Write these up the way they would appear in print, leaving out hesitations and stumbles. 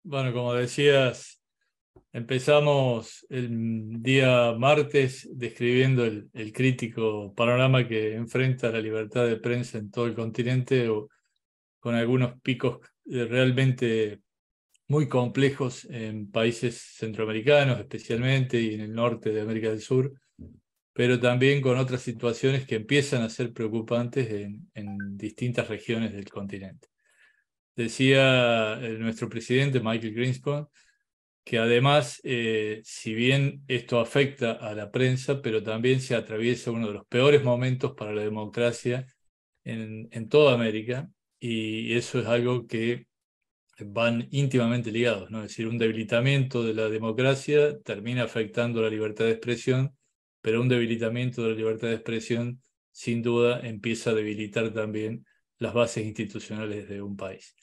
Bueno, como decías, empezamos el día martes describiendo el crítico panorama que enfrenta la libertad de prensa en todo el continente, con algunos picos realmente muy complejos en países centroamericanos especialmente y en el norte de América del Sur, pero también con otras situaciones que empiezan a ser preocupantes en distintas regiones del continente. Decía nuestro presidente Michael Greenspan que además, si bien esto afecta a la prensa, pero también se atraviesa uno de los peores momentos para la democracia en toda América, y eso es algo que van íntimamente ligados, ¿no? Es decir, un debilitamiento de la democracia termina afectando la libertad de expresión, pero un debilitamiento de la libertad de expresión sin duda empieza a debilitar también las bases institucionales de un país.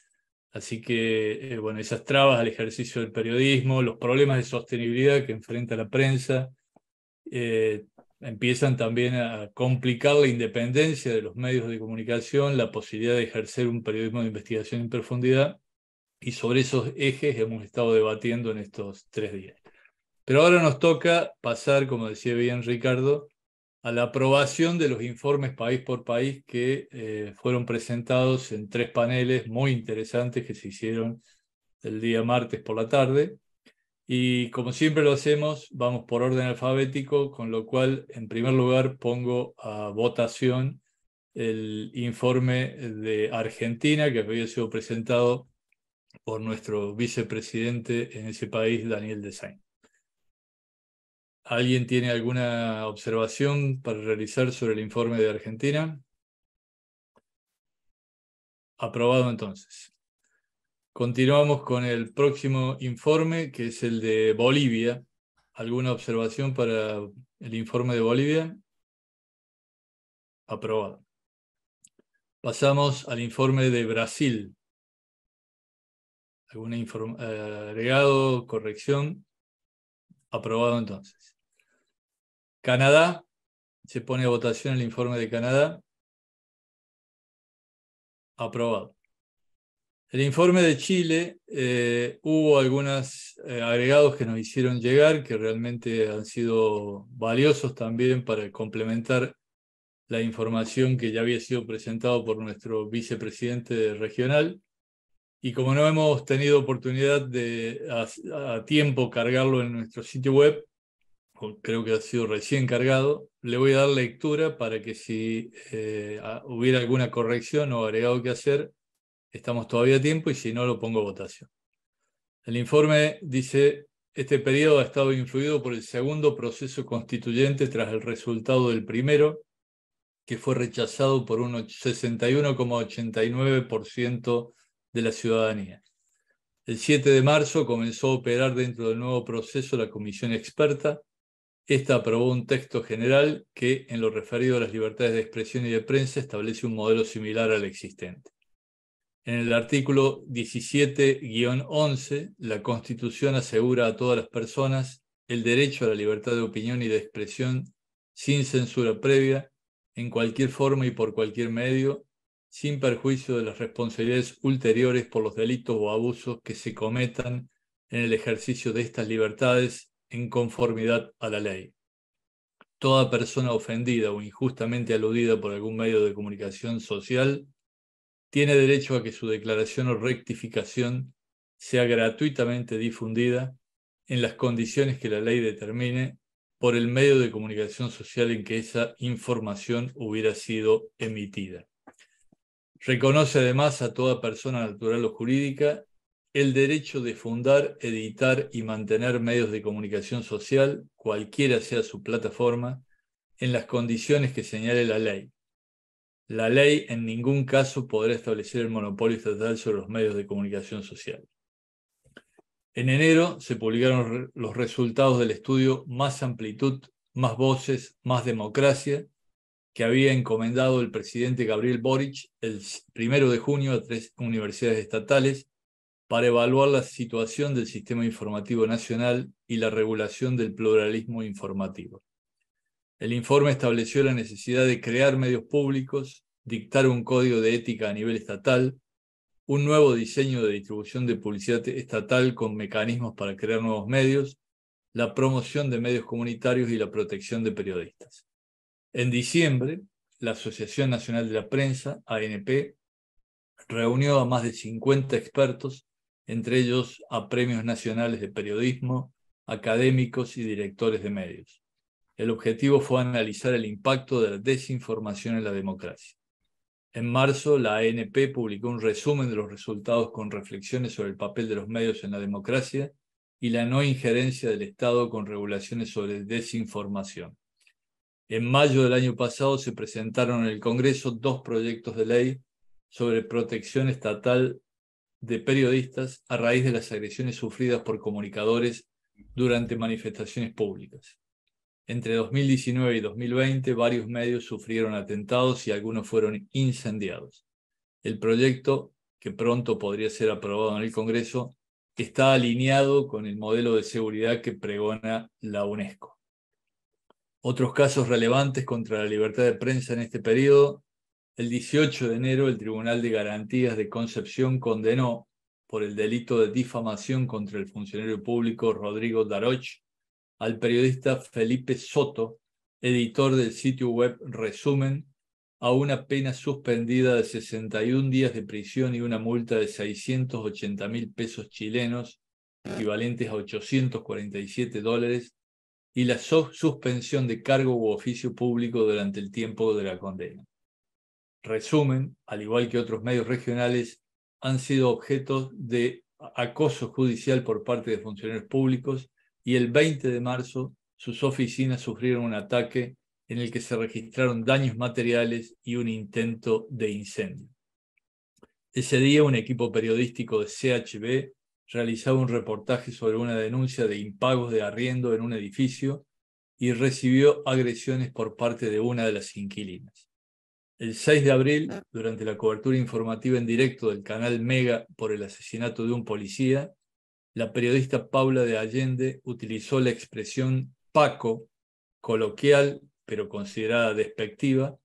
Así que, bueno, esas trabas al ejercicio del periodismo, los problemas de sostenibilidad que enfrenta la prensa, eh, empiezan también a complicar la independencia de los medios de comunicación, la posibilidad de ejercer un periodismo de investigación en profundidad, y sobre esos ejes hemos estado debatiendo en estos 3 días. Pero ahora nos toca pasar, como decía bien Ricardo, a la aprobación de los informes país por país que fueron presentados en 3 paneles muy interesantes que se hicieron el día martes por la tarde. Y como siempre lo hacemos, vamos por orden alfabético, con lo cual, en primer lugar, pongo a votación el informe de Argentina, que había sido presentado por nuestro vicepresidente en ese país, Daniel Desain. ¿Alguien tiene alguna observación para realizar sobre el informe de Argentina? Aprobado entonces. Continuamos con el próximo informe, que es el de Bolivia. ¿Alguna observación para el informe de Bolivia? Aprobado. Pasamos al informe de Brasil. ¿Algún agregado, corrección? Aprobado entonces. Canadá. Se pone a votación el informe de Canadá. Aprobado. El informe de Chile, hubo algunos agregados que nos hicieron llegar, que realmente han sido valiosos también para complementar la información que ya había sido presentado por nuestro vicepresidente regional. Y como no hemos tenido oportunidad de a tiempo cargarlo en nuestro sitio web, creo que ha sido recién cargado, le voy a dar lectura para que si hubiera alguna corrección o agregado que hacer, estamos todavía a tiempo, y si no, lo pongo a votación. El informe dice: este periodo ha estado influido por el segundo proceso constituyente tras el resultado del primero, que fue rechazado por un 61,89% de la ciudadanía. El 7 de marzo comenzó a operar dentro del nuevo proceso la comisión experta. Esta aprobó un texto general que, en lo referido a las libertades de expresión y de prensa, establece un modelo similar al existente. En el artículo 17-11, la Constitución asegura a todas las personas el derecho a la libertad de opinión y de expresión sin censura previa, en cualquier forma y por cualquier medio, sin perjuicio de las responsabilidades ulteriores por los delitos o abusos que se cometan en el ejercicio de estas libertades en conformidad a la ley. Toda persona ofendida o injustamente aludida por algún medio de comunicación social tiene derecho a que su declaración o rectificación sea gratuitamente difundida en las condiciones que la ley determine por el medio de comunicación social en que esa información hubiera sido emitida. Reconoce además a toda persona natural o jurídica el derecho de fundar, editar y mantener medios de comunicación social, cualquiera sea su plataforma, en las condiciones que señale la ley. La ley en ningún caso podrá establecer el monopolio estatal sobre los medios de comunicación social. En enero se publicaron los resultados del estudio Más amplitud, más voces, más democracia, que había encomendado el presidente Gabriel Boric el 1 de junio a 3 universidades estatales para evaluar la situación del sistema informativo nacional y la regulación del pluralismo informativo. El informe estableció la necesidad de crear medios públicos, dictar un código de ética a nivel estatal, un nuevo diseño de distribución de publicidad estatal con mecanismos para crear nuevos medios, la promoción de medios comunitarios y la protección de periodistas. En diciembre, la Asociación Nacional de la Prensa, ANP, reunió a más de 50 expertos, entre ellos a premios nacionales de periodismo, académicos y directores de medios. El objetivo fue analizar el impacto de la desinformación en la democracia. En marzo, la ANP publicó un resumen de los resultados con reflexiones sobre el papel de los medios en la democracia y la no injerencia del Estado con regulaciones sobre desinformación. En mayo del año pasado se presentaron en el Congreso 2 proyectos de ley sobre protección estatal de periodistas a raíz de las agresiones sufridas por comunicadores durante manifestaciones públicas. Entre 2019 y 2020, varios medios sufrieron atentados y algunos fueron incendiados. El proyecto, que pronto podría ser aprobado en el Congreso, está alineado con el modelo de seguridad que pregona la UNESCO. Otros casos relevantes contra la libertad de prensa en este periodo: el 18 de enero, el Tribunal de Garantías de Concepción condenó por el delito de difamación contra el funcionario público Rodrigo Daroch al periodista Felipe Soto, editor del sitio web Resumen, a una pena suspendida de 61 días de prisión y una multa de 680.000 pesos chilenos, equivalentes a $847, y la suspensión de cargo u oficio público durante el tiempo de la condena. Resumen, al igual que otros medios regionales, han sido objeto de acoso judicial por parte de funcionarios públicos, y el 20 de marzo sus oficinas sufrieron un ataque en el que se registraron daños materiales y un intento de incendio. Ese día, un equipo periodístico de CHB realizaba un reportaje sobre una denuncia de impagos de arriendo en un edificio y recibió agresiones por parte de una de las inquilinas. El 6 de abril, durante la cobertura informativa en directo del canal Mega por el asesinato de un policía, la periodista Paula de Allende utilizó la expresión Paco, coloquial pero considerada despectiva,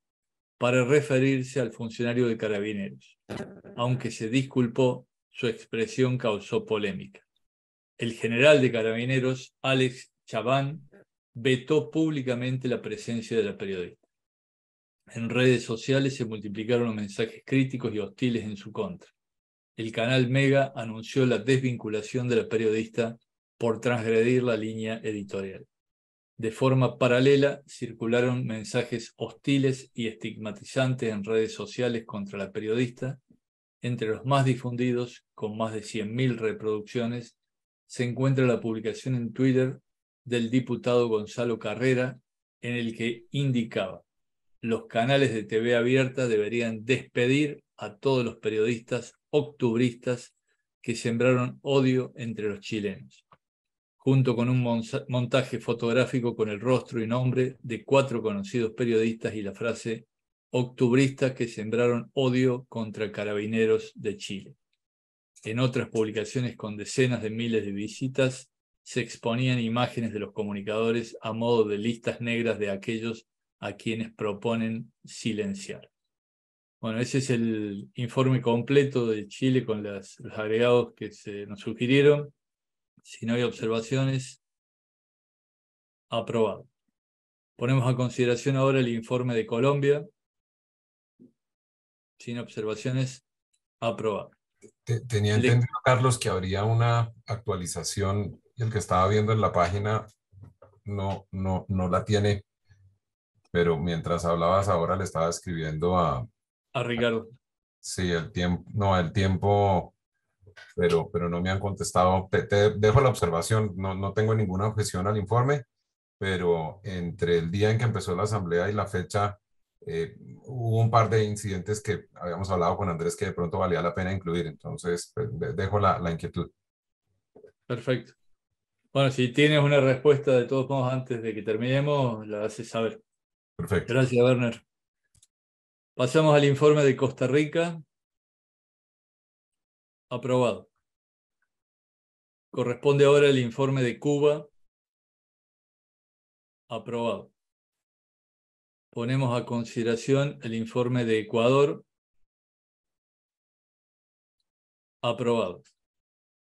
para referirse al funcionario de Carabineros. Aunque se disculpó, su expresión causó polémica. El general de Carabineros, Alex Chaván, vetó públicamente la presencia de la periodista. En redes sociales se multiplicaron los mensajes críticos y hostiles en su contra. El canal Mega anunció la desvinculación de la periodista por transgredir la línea editorial. De forma paralela, circularon mensajes hostiles y estigmatizantes en redes sociales contra la periodista. Entre los más difundidos, con más de 100.000 reproducciones, se encuentra la publicación en Twitter del diputado Gonzalo Carrera, en el que indicaba: los canales de TV abierta deberían despedir a todos los periodistas octubristas que sembraron odio entre los chilenos, junto con un montaje fotográfico con el rostro y nombre de 4 conocidos periodistas y la frase octubristas que sembraron odio contra Carabineros de Chile. En otras publicaciones con decenas de miles de visitas se exponían imágenes de los comunicadores a modo de listas negras de aquellos a quienes proponen silenciar. Bueno, ese es el informe completo de Chile con los agregados que se nos sugirieron. Si no hay observaciones, aprobado. Ponemos a consideración ahora el informe de Colombia. Sin observaciones, aprobado. Tenía entendido, Carlos, que habría una actualización y el que estaba viendo en la página no la tiene, pero mientras hablabas ahora le estaba escribiendo A Ricardo. sí, el tiempo, pero no me han contestado. Te dejo la observación, no tengo ninguna objeción al informe, pero entre el día en que empezó la asamblea y la fecha, hubo un par de incidentes que habíamos hablado con Andrés que de pronto valía la pena incluir, entonces pues, dejo la inquietud. Perfecto. Bueno, si tienes una respuesta de todos modos antes de que terminemos, la haces saber. Perfecto. Gracias, Werner. Pasamos al informe de Costa Rica. Aprobado. Corresponde ahora el informe de Cuba. Aprobado. Ponemos a consideración el informe de Ecuador. Aprobado.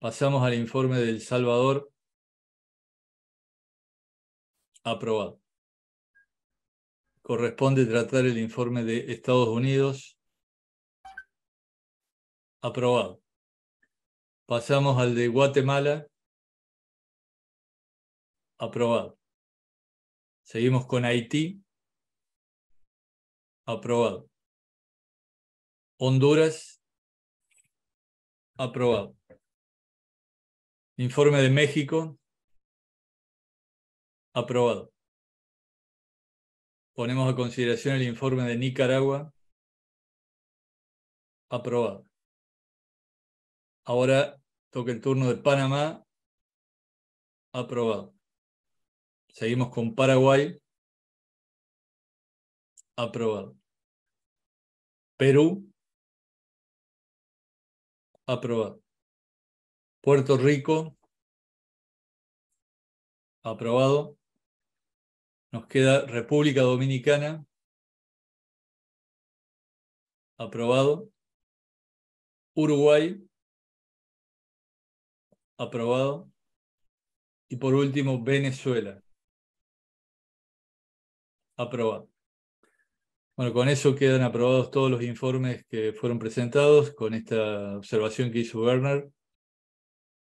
Pasamos al informe de El Salvador. Aprobado. Corresponde tratar el informe de Estados Unidos. Aprobado. Pasamos al de Guatemala. Aprobado. Seguimos con Haití. Aprobado. Honduras. Aprobado. Informe de México. Aprobado. Ponemos a consideración el informe de Nicaragua. Aprobado. Ahora toca el turno de Panamá. Aprobado. Seguimos con Paraguay. Aprobado. Perú. Aprobado. Puerto Rico. Aprobado. Nos queda República Dominicana. Aprobado. Uruguay. Aprobado. Y por último, Venezuela. Aprobado. Bueno, con eso quedan aprobados todos los informes que fueron presentados, con esta observación que hizo Werner.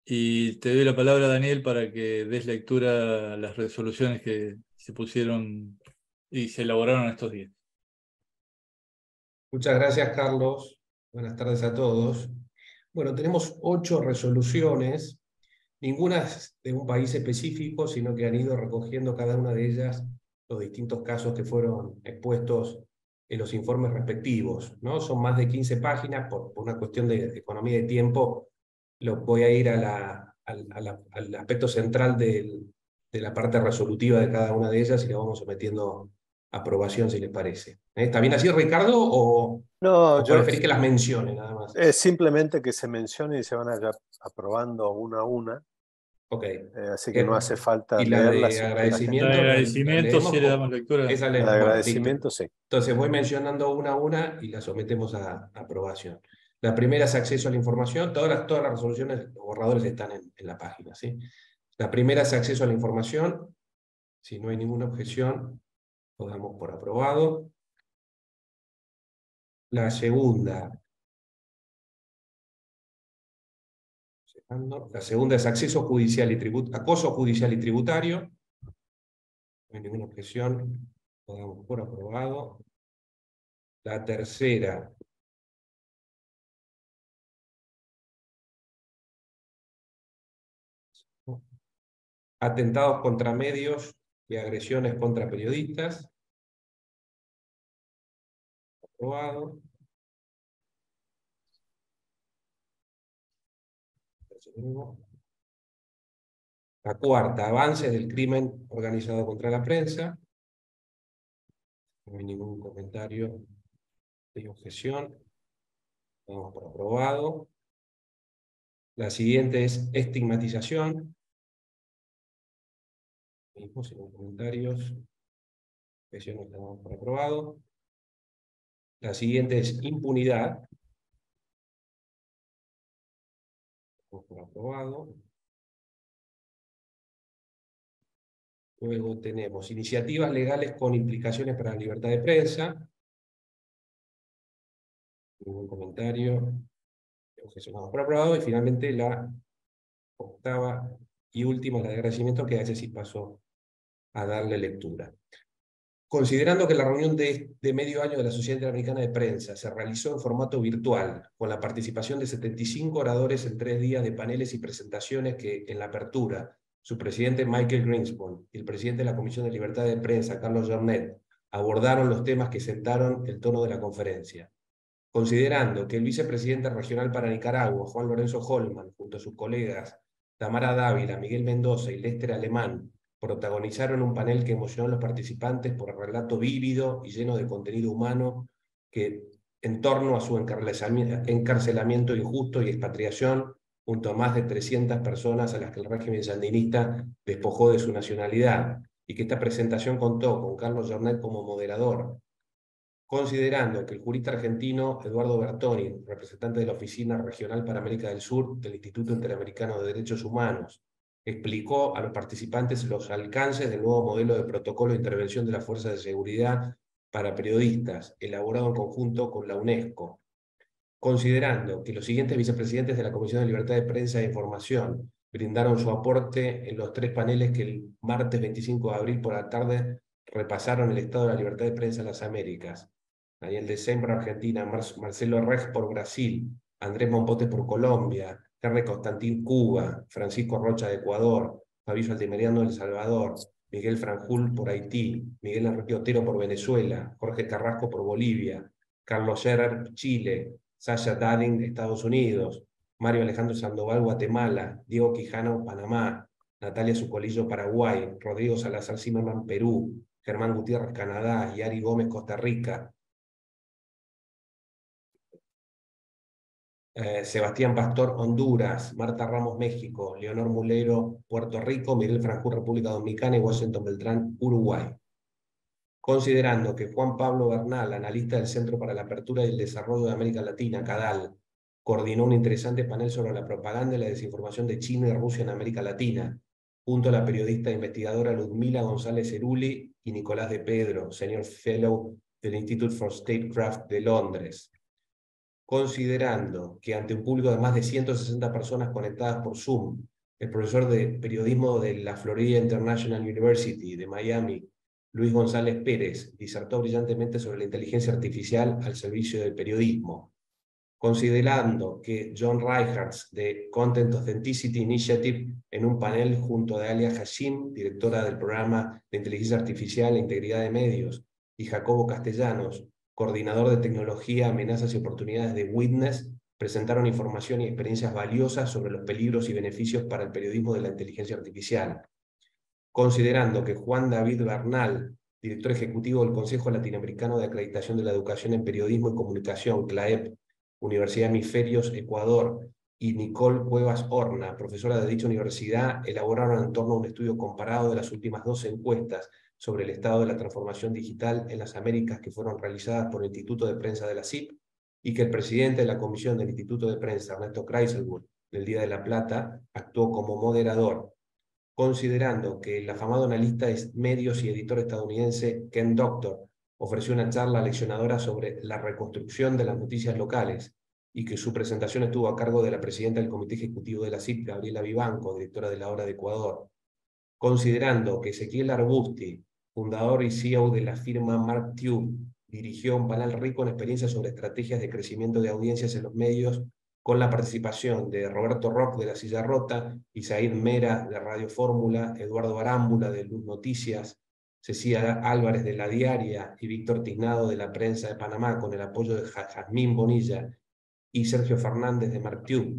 Y te doy la palabra, Daniel, para que des lectura a las resoluciones que se pusieron y se elaboraron estos días. Muchas gracias, Carlos. Buenas tardes a todos. Bueno, tenemos 8 resoluciones, ninguna de un país específico, sino que han ido recogiendo cada una de ellas los distintos casos que fueron expuestos en los informes respectivos, ¿no? Son más de 15 páginas, por una cuestión de economía de tiempo, voy a ir al aspecto central de la parte resolutiva de cada una de ellas y la vamos sometiendo a aprobación, si les parece. ¿Está bien así, Ricardo, o No, preferís que las mencione nada más? es simplemente que se mencione y se van allá aprobando una a una. Ok. Así que no hace falta ¿Y la leerlas. de agradecimiento? La de agradecimiento, sí le damos lectura. Esa La de agradecimiento, sí. Entonces voy mencionando una a una y la sometemos a aprobación. La primera es acceso a la información. Todas las resoluciones, los borradores están en la página, ¿sí? La primera es acceso a la información. Si no hay ninguna objeción, lo damos por aprobado. La segunda. La segunda es acceso judicial y acoso judicial y tributario. No hay ninguna objeción, lo damos por aprobado. La tercera. Atentados contra medios y agresiones contra periodistas. Aprobado. La cuarta, avances del crimen organizado contra la prensa. No hay ningún comentario de objeción. Vamos por aprobado. La siguiente es estigmatización. Mismo, sin comentarios. Objeciones, la damos por aprobado. La siguiente es impunidad. Vamos por aprobado. Luego tenemos iniciativas legales con implicaciones para la libertad de prensa. Ningún comentario. Objecionamos por aprobado. Y finalmente la octava y última, la de agradecimiento, que a ese sí pasó a darle lectura. Considerando que la reunión de medio año de la Sociedad Interamericana de Prensa se realizó en formato virtual, con la participación de 75 oradores en 3 días de paneles y presentaciones que, en la apertura, su presidente Michael Greenspan y el presidente de la Comisión de Libertad de Prensa, Carlos Jornet, abordaron los temas que sentaron el tono de la conferencia. Considerando que el vicepresidente regional para Nicaragua, Juan Lorenzo Holman, junto a sus colegas Tamara Dávila, Miguel Mendoza y Lester Alemán, protagonizaron un panel que emocionó a los participantes por el relato vívido y lleno de contenido humano que, en torno a su encarcelamiento injusto y expatriación, junto a más de 300 personas a las que el régimen sandinista despojó de su nacionalidad, y que esta presentación contó con Carlos Jornet como moderador, Considerando que el jurista argentino Eduardo Bertoni, representante de la Oficina Regional para América del Sur del Instituto Interamericano de Derechos Humanos, explicó a los participantes los alcances del nuevo modelo de protocolo de intervención de las fuerzas de seguridad para periodistas, elaborado en conjunto con la UNESCO. Considerando que los siguientes vicepresidentes de la Comisión de Libertad de Prensa e Información brindaron su aporte en los 3 paneles que el martes 25 de abril por la tarde repasaron el estado de la libertad de prensa en las Américas. Daniel Decén por Argentina, Marcelo Reg por Brasil, Andrés Mompote por Colombia, Henry Constantín Cuba, Francisco Rocha de Ecuador, Fabio Altimeriano de El Salvador, Miguel Franjul por Haití, Miguel Enrique Otero por Venezuela, Jorge Carrasco por Bolivia, Carlos Scherer, Chile, Sasha Dading, Estados Unidos, Mario Alejandro Sandoval, Guatemala, Diego Quijano, Panamá, Natalia Zucolillo, Paraguay, Rodrigo Salazar Zimmerman, Perú, Germán Gutiérrez, Canadá, Yari Gómez, Costa Rica, Sebastián Pastor, Honduras, Marta Ramos, México, Leonor Mulero, Puerto Rico, Miguel Franjul, República Dominicana y Washington Beltrán, Uruguay. Considerando que Juan Pablo Bernal, analista del Centro para la Apertura y el Desarrollo de América Latina, CADAL, coordinó un interesante panel sobre la propaganda y la desinformación de China y Rusia en América Latina, junto a la periodista e investigadora Ludmila González Cerulli y Nicolás de Pedro, Senior Fellow del Institute for Statecraft de Londres. Considerando que ante un público de más de 160 personas conectadas por Zoom, el profesor de periodismo de la Florida International University de Miami, Luis González Pérez, disertó brillantemente sobre la inteligencia artificial al servicio del periodismo. Considerando que John Reichertz de Content Authenticity Initiative, en un panel junto a Alia Hashim, directora del programa de inteligencia artificial e integridad de medios, y Jacobo Castellanos, coordinador de tecnología, amenazas y oportunidades de Witness, presentaron información y experiencias valiosas sobre los peligros y beneficios para el periodismo de la inteligencia artificial. Considerando que Juan David Bernal, director ejecutivo del Consejo Latinoamericano de Acreditación de la Educación en Periodismo y Comunicación, CLAEP, Universidad de Hemisferios, Ecuador, y Nicole Cuevas Horna, profesora de dicha universidad, elaboraron en torno a un estudio comparado de las últimas 2 encuestas sobre el estado de la transformación digital en las Américas que fueron realizadas por el Instituto de Prensa de la CIP, y que el presidente de la comisión del Instituto de Prensa, Ernesto Kreiselburg, del Día de la Plata, actuó como moderador. Considerando que el afamado analista de medios y editor estadounidense Ken Doctor ofreció una charla leccionadora sobre la reconstrucción de las noticias locales y que su presentación estuvo a cargo de la presidenta del Comité Ejecutivo de la CIP, Gabriela Vivanco, directora de La Hora de Ecuador. Considerando que Ezequiel Arbusti, fundador y CEO de la firma MarkTube, dirigió un panel rico en experiencias sobre estrategias de crecimiento de audiencias en los medios, con la participación de Roberto Rock de La Silla Rota, Isaid Mera de Radio Fórmula, Eduardo Arámbula de Luz Noticias, Cecilia Álvarez de La Diaria y Víctor Tiznado de La Prensa de Panamá, con el apoyo de Jazmín Bonilla y Sergio Fernández de MarkTube.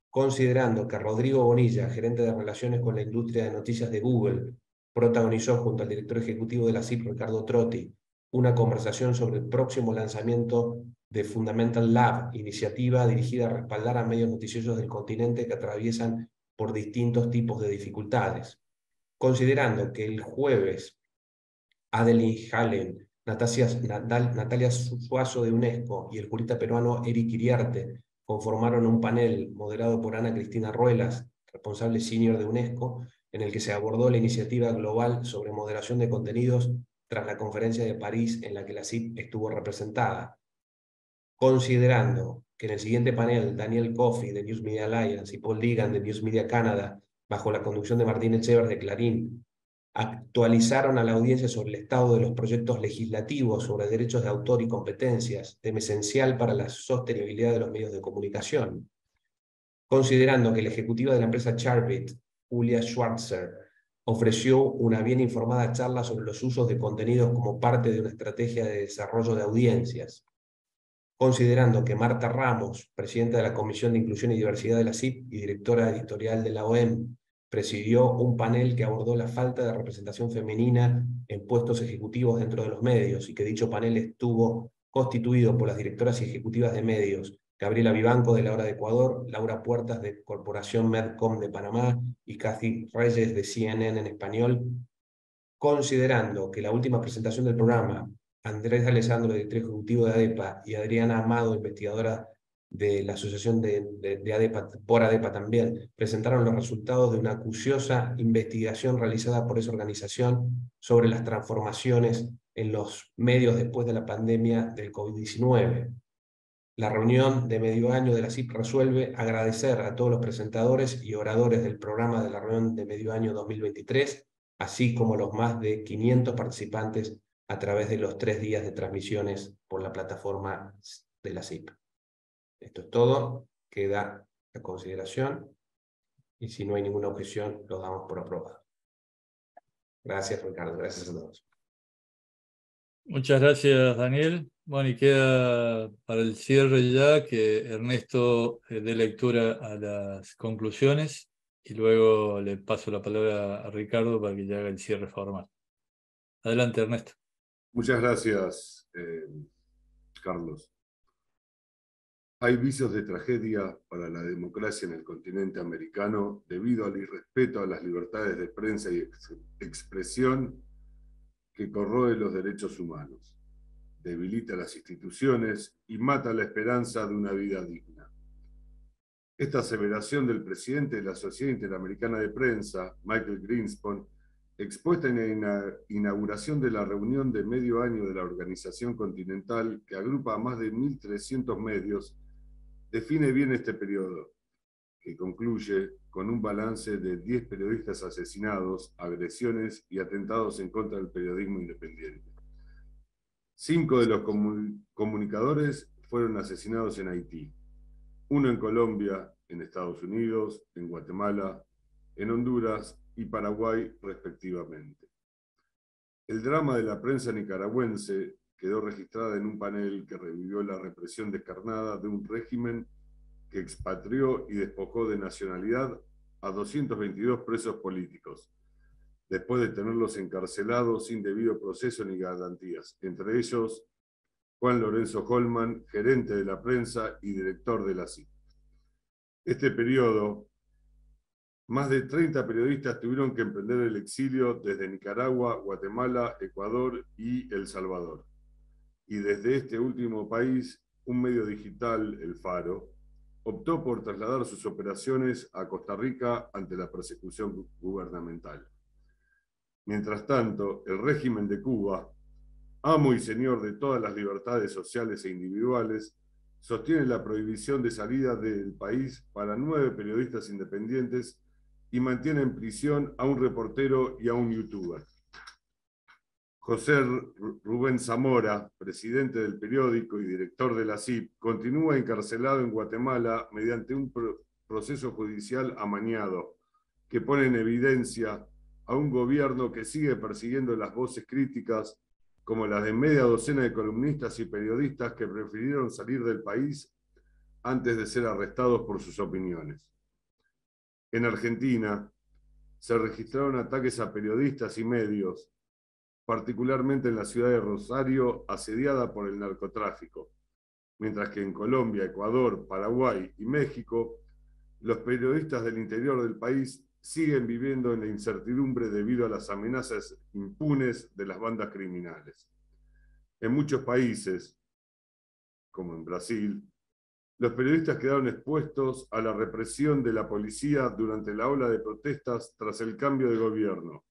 Considerando que Rodrigo Bonilla, gerente de Relaciones con la Industria de Noticias de Google, protagonizó junto al director ejecutivo de la CIP, Ricardo Trotti, una conversación sobre el próximo lanzamiento de Fundamental Lab, iniciativa dirigida a respaldar a medios noticiosos del continente que atraviesan por distintos tipos de dificultades. Considerando que el jueves Adeline Hallen, Natalia Suazo de UNESCO y el jurista peruano Eric Iriarte conformaron un panel moderado por Ana Cristina Ruelas, responsable senior de UNESCO, en el que se abordó la iniciativa global sobre moderación de contenidos tras la conferencia de París en la que la CIP estuvo representada. Considerando que en el siguiente panel Daniel Coffey de News Media Alliance y Paul Deegan de News Media Canada, bajo la conducción de Martín Echever de Clarín, actualizaron a la audiencia sobre el estado de los proyectos legislativos sobre derechos de autor y competencias, tema esencial para la sostenibilidad de los medios de comunicación. Considerando que la ejecutiva de la empresa Charbit, Julia Schwarzer, ofreció una bien informada charla sobre los usos de contenidos como parte de una estrategia de desarrollo de audiencias. Considerando que Marta Ramos, presidenta de la Comisión de Inclusión y Diversidad de la CIP y directora editorial de la OEM, presidió un panel que abordó la falta de representación femenina en puestos ejecutivos dentro de los medios, y que dicho panel estuvo constituido por las directoras ejecutivas de medios, Gabriela Vivanco de La Hora de Ecuador, Laura Puertas de Corporación Medcom de Panamá y Kathy Reyes de CNN en español. Considerando que la última presentación del programa Andrés Alessandro, director ejecutivo de ADEPA, y Adriana Amado, investigadora de la Asociación de ADEPA, por ADEPA también, presentaron los resultados de una acuciosa investigación realizada por esa organización sobre las transformaciones en los medios después de la pandemia del COVID-19. La reunión de medio año de la CIP resuelve agradecer a todos los presentadores y oradores del programa de la reunión de medio año 2023, así como los más de 500 participantes a través de los 3 días de transmisiones por la plataforma de la CIP. Esto es todo, queda a consideración y si no hay ninguna objeción, lo damos por aprobado. Gracias, Ricardo, gracias a todos. Muchas gracias, Daniel. Bueno, y queda para el cierre ya que Ernesto dé lectura a las conclusiones y luego le paso la palabra a Ricardo para que ya haga el cierre formal. Adelante, Ernesto. Muchas gracias, Carlos. Hay visos de tragedia para la democracia en el continente americano debido al irrespeto a las libertades de prensa y expresión que corroe los derechos humanos, debilita las instituciones y mata la esperanza de una vida digna. Esta aseveración del presidente de la Sociedad Interamericana de Prensa, Michael Greenspan, expuesta en la inauguración de la reunión de medio año de la Organización Continental, que agrupa a más de 1.300 medios, define bien este periodo, que concluye con un balance de 10 periodistas asesinados, agresiones y atentados en contra del periodismo independiente. 5 de los comunicadores fueron asesinados en Haití, 1 en Colombia, en Estados Unidos, en Guatemala, en Honduras y Paraguay, respectivamente. El drama de la prensa nicaragüense quedó registrada en un panel que revivió la represión descarnada de un régimen que expatrió y despojó de nacionalidad a 222 presos políticos, después de tenerlos encarcelados sin debido proceso ni garantías, entre ellos Juan Lorenzo Holman, gerente de la prensa y director de la CIP. Este periodo, más de 30 periodistas tuvieron que emprender el exilio desde Nicaragua, Guatemala, Ecuador y El Salvador. Y desde este último país, un medio digital, El Faro, optó por trasladar sus operaciones a Costa Rica ante la persecución gubernamental. Mientras tanto, el régimen de Cuba, amo y señor de todas las libertades sociales e individuales, sostiene la prohibición de salida del país para 9 periodistas independientes y mantiene en prisión a un reportero y a un youtuber. José Rubén Zamora, presidente del periódico y director de la CIP, continúa encarcelado en Guatemala mediante un proceso judicial amañado que pone en evidencia a un gobierno que sigue persiguiendo las voces críticas como las de media docena de columnistas y periodistas que prefirieron salir del país antes de ser arrestados por sus opiniones. En Argentina se registraron ataques a periodistas y medios, particularmente en la ciudad de Rosario, asediada por el narcotráfico, mientras que en Colombia, Ecuador, Paraguay y México, los periodistas del interior del país siguen viviendo en la incertidumbre debido a las amenazas impunes de las bandas criminales. En muchos países, como en Brasil, los periodistas quedaron expuestos a la represión de la policía durante la ola de protestas tras el cambio de gobierno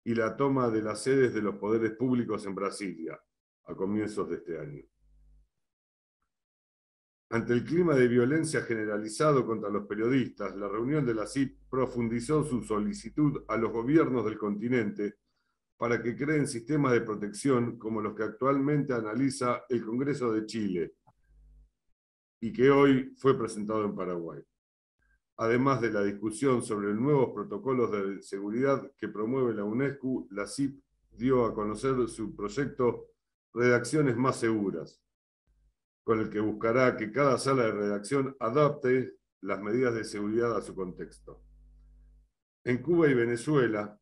y la toma de las sedes de los poderes públicos en Brasilia, a comienzos de este año. Ante el clima de violencia generalizado contra los periodistas, la reunión de la CIP profundizó su solicitud a los gobiernos del continente para que creen sistemas de protección como los que actualmente analiza el Congreso de Chile y que hoy fue presentado en Paraguay. Además de la discusión sobre nuevos protocolos de seguridad que promueve la UNESCO, la CIP dio a conocer su proyecto Redacciones Más Seguras, con el que buscará que cada sala de redacción adapte las medidas de seguridad a su contexto. En Cuba y Venezuela,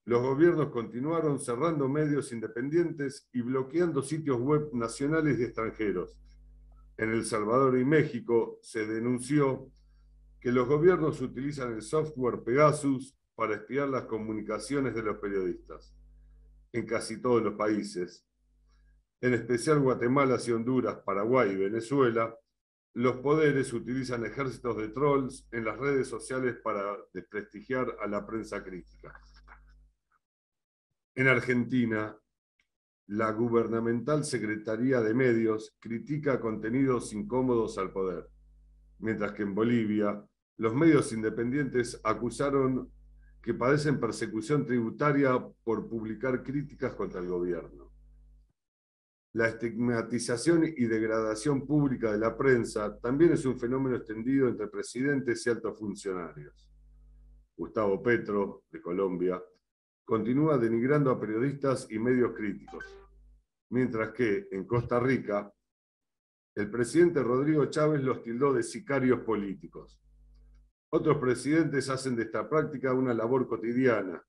los gobiernos continuaron cerrando medios independientes y bloqueando sitios web nacionales y extranjeros. En El Salvador y México se denunció que los gobiernos utilizan el software Pegasus para espiar las comunicaciones de los periodistas. En casi todos los países, en especial Guatemala y Honduras, Paraguay y Venezuela, los poderes utilizan ejércitos de trolls en las redes sociales para desprestigiar a la prensa crítica. En Argentina, la gubernamental Secretaría de Medios critica contenidos incómodos al poder, mientras que en Bolivia, los medios independientes acusaron que padecen persecución tributaria por publicar críticas contra el gobierno. La estigmatización y degradación pública de la prensa también es un fenómeno extendido entre presidentes y altos funcionarios. Gustavo Petro, de Colombia, continúa denigrando a periodistas y medios críticos, mientras que en Costa Rica, el presidente Rodrigo Chávez los tildó de sicarios políticos. Otros presidentes hacen de esta práctica una labor cotidiana,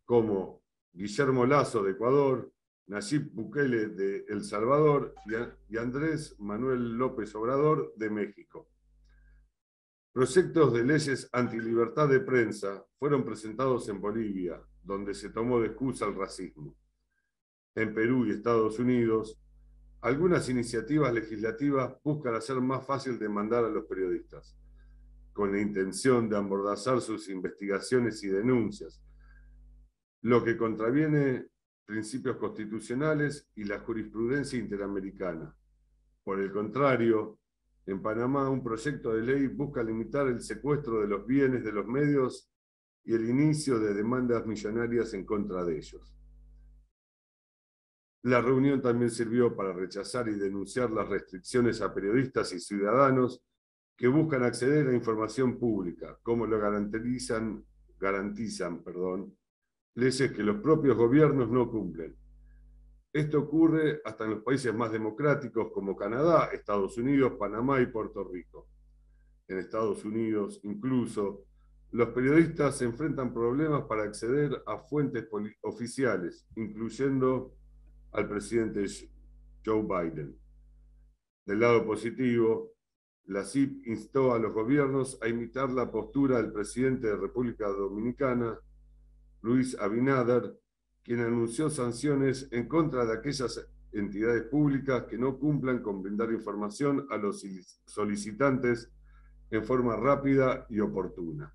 como Guillermo Lasso de Ecuador, Nayib Bukele de El Salvador y Andrés Manuel López Obrador de México. Proyectos de leyes antilibertad de prensa fueron presentados en Bolivia, donde se tomó de excusa el racismo. En Perú y Estados Unidos, algunas iniciativas legislativas buscan hacer más fácil demandar a los periodistas, con la intención de amordazar sus investigaciones y denuncias, lo que contraviene principios constitucionales y la jurisprudencia interamericana. Por el contrario, en Panamá un proyecto de ley busca limitar el secuestro de los bienes de los medios y el inicio de demandas millonarias en contra de ellos. La reunión también sirvió para rechazar y denunciar las restricciones a periodistas y ciudadanos que buscan acceder a información pública, como lo garantizan leyes que los propios gobiernos no cumplen. Esto ocurre hasta en los países más democráticos como Canadá, Estados Unidos, Panamá y Puerto Rico. En Estados Unidos, incluso, los periodistas se enfrentan problemas para acceder a fuentes oficiales, incluyendo al presidente Joe Biden. Del lado positivo, la CIP instó a los gobiernos a imitar la postura del presidente de República Dominicana, Luis Abinader, quien anunció sanciones en contra de aquellas entidades públicas que no cumplan con brindar información a los solicitantes en forma rápida y oportuna.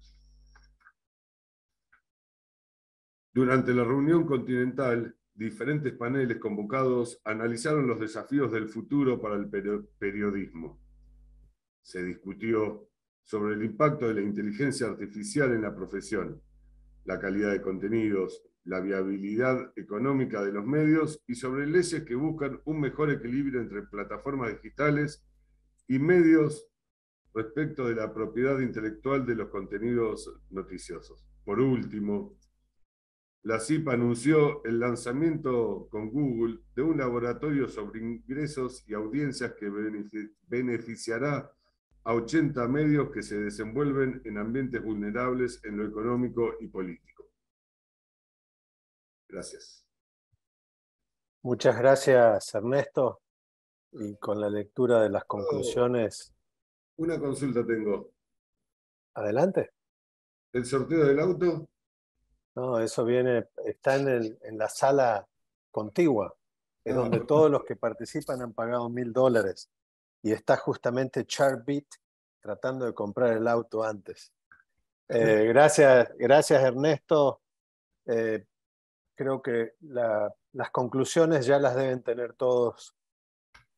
Durante la reunión continental, diferentes paneles convocados analizaron los desafíos del futuro para el periodismo. Se discutió sobre el impacto de la inteligencia artificial en la profesión, la calidad de contenidos, la viabilidad económica de los medios y sobre leyes que buscan un mejor equilibrio entre plataformas digitales y medios respecto de la propiedad intelectual de los contenidos noticiosos. Por último, la CIP anunció el lanzamiento con Google de un laboratorio sobre ingresos y audiencias que beneficiará a 80 medios que se desenvuelven en ambientes vulnerables en lo económico y político. Gracias. Muchas gracias, Ernesto. Y con la lectura de las conclusiones. Una consulta tengo. Adelante. ¿El sorteo del auto? No, eso está en la sala contigua. Es donde todos los que participan han pagado $1000. Y está justamente Charbit tratando de comprar el auto antes. Gracias, Ernesto. Creo que las conclusiones ya las deben tener todos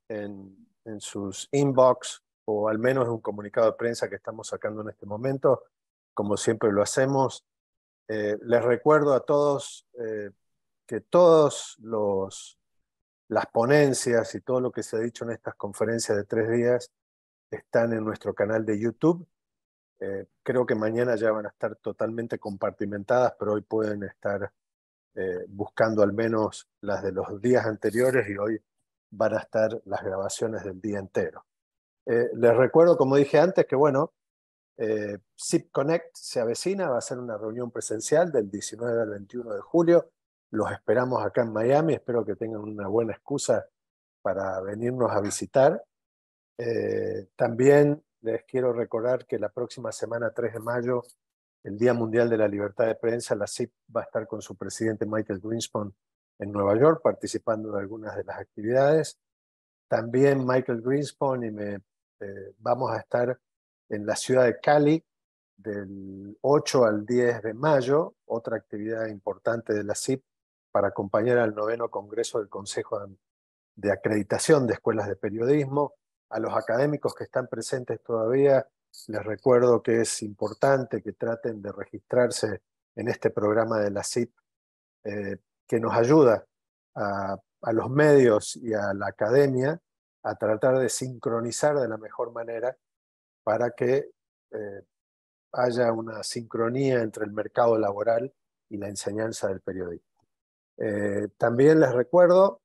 en sus inbox, o al menos en un comunicado de prensa que estamos sacando en este momento, como siempre lo hacemos. Les recuerdo a todos que todas las ponencias y todo lo que se ha dicho en estas conferencias de 3 días están en nuestro canal de YouTube. Creo que mañana ya van a estar totalmente compartimentadas, pero hoy pueden estar buscando al menos las de los días anteriores y hoy van a estar las grabaciones del día entero. Les recuerdo, como dije antes, que bueno, CIP Connect se avecina, va a ser una reunión presencial del 19 al 21 de julio. Los esperamos acá en Miami, espero que tengan una buena excusa para venirnos a visitar. También les quiero recordar que la próxima semana, 3 de mayo, el Día Mundial de la Libertad de Prensa, la CIP va a estar con su presidente Michael Greenspan en Nueva York, participando de algunas de las actividades. También Michael Greenspan vamos a estar en la ciudad de Cali del 8 al 10 de mayo, otra actividad importante de la CIP para acompañar al 9º Congreso del Consejo de Acreditación de Escuelas de Periodismo. A los académicos que están presentes todavía, les recuerdo que es importante que traten de registrarse en este programa de la CIP, que nos ayuda a los medios y a la academia a tratar de sincronizar de la mejor manera para que haya una sincronía entre el mercado laboral y la enseñanza del periodismo. También les recuerdo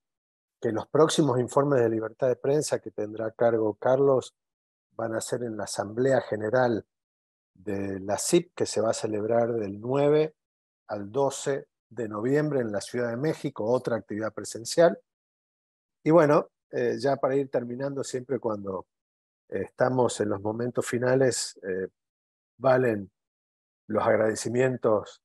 que los próximos informes de libertad de prensa que tendrá a cargo Carlos van a ser en la Asamblea General de la CIP, que se va a celebrar del 9 al 12 de noviembre en la Ciudad de México, otra actividad presencial. Y bueno, ya para ir terminando, siempre cuando estamos en los momentos finales, valen los agradecimientos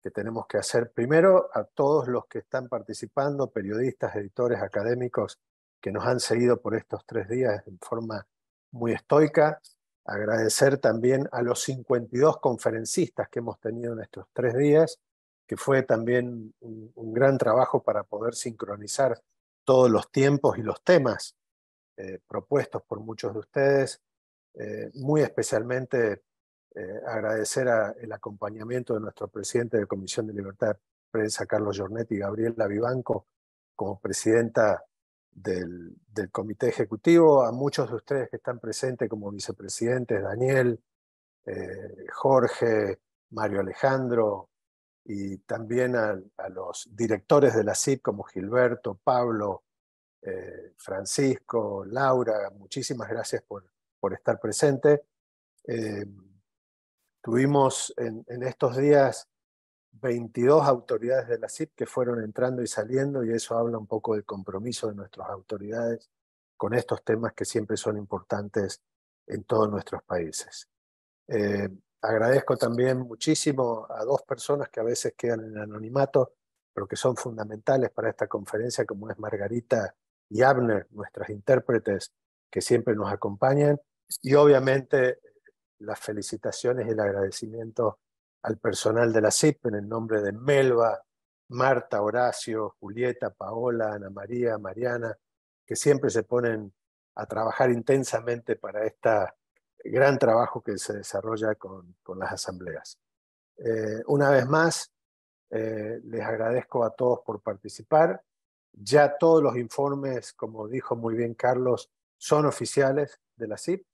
que tenemos que hacer primero a todos los que están participando, periodistas, editores, académicos, que nos han seguido por estos 3 días en forma muy estoica. Agradecer también a los 52 conferencistas que hemos tenido en estos 3 días, que fue también un gran trabajo para poder sincronizar todos los tiempos y los temas propuestos por muchos de ustedes. Muy especialmente agradecer el acompañamiento de nuestro presidente de Comisión de Libertad de Prensa, Carlos Giornetti, y Gabriela Vivanco, como presidenta del Comité Ejecutivo, a muchos de ustedes que están presentes como vicepresidentes, Daniel, Jorge, Mario Alejandro, y también a los directores de la CIP como Gilberto, Pablo, Francisco, Laura. Muchísimas gracias por estar presente. Tuvimos en estos días 22 autoridades de la CIP que fueron entrando y saliendo, y eso habla un poco del compromiso de nuestras autoridades con estos temas que siempre son importantes en todos nuestros países. Agradezco también muchísimo a 2 personas que a veces quedan en anonimato, pero que son fundamentales para esta conferencia, como es Margarita y Abner, nuestras intérpretes que siempre nos acompañan, y obviamente las felicitaciones y el agradecimiento al personal de la CIP en el nombre de Melba, Marta, Horacio, Julieta, Paola, Ana María, Mariana, que siempre se ponen a trabajar intensamente para este gran trabajo que se desarrolla con las asambleas. Una vez más, les agradezco a todos por participar. Ya todos los informes, como dijo muy bien Carlos, son oficiales de la CIP,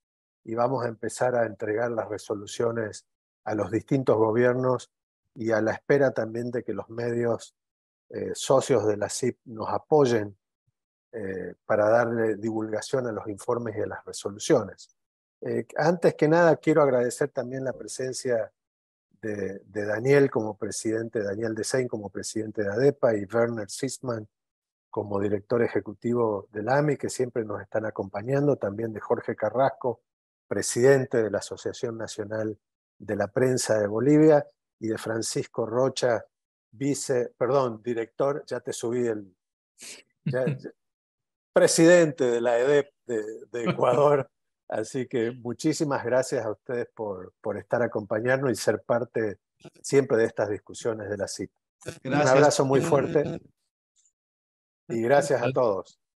y vamos a empezar a entregar las resoluciones a los distintos gobiernos, y a la espera también de que los medios socios de la CIP nos apoyen para darle divulgación a los informes y a las resoluciones. Antes que nada, quiero agradecer también la presencia de Daniel como presidente, Daniel Desein como presidente de ADEPA, y Werner Sisman como director ejecutivo del AMI, que siempre nos están acompañando, también de Jorge Carrasco, presidente de la Asociación de la Prensa de Bolivia, y de Francisco Rocha, director, ya te subí presidente de la EDEP de Ecuador. Así que muchísimas gracias a ustedes por estar acompañarnos y ser parte siempre de estas discusiones de la CIP. Un abrazo muy fuerte y gracias a todos.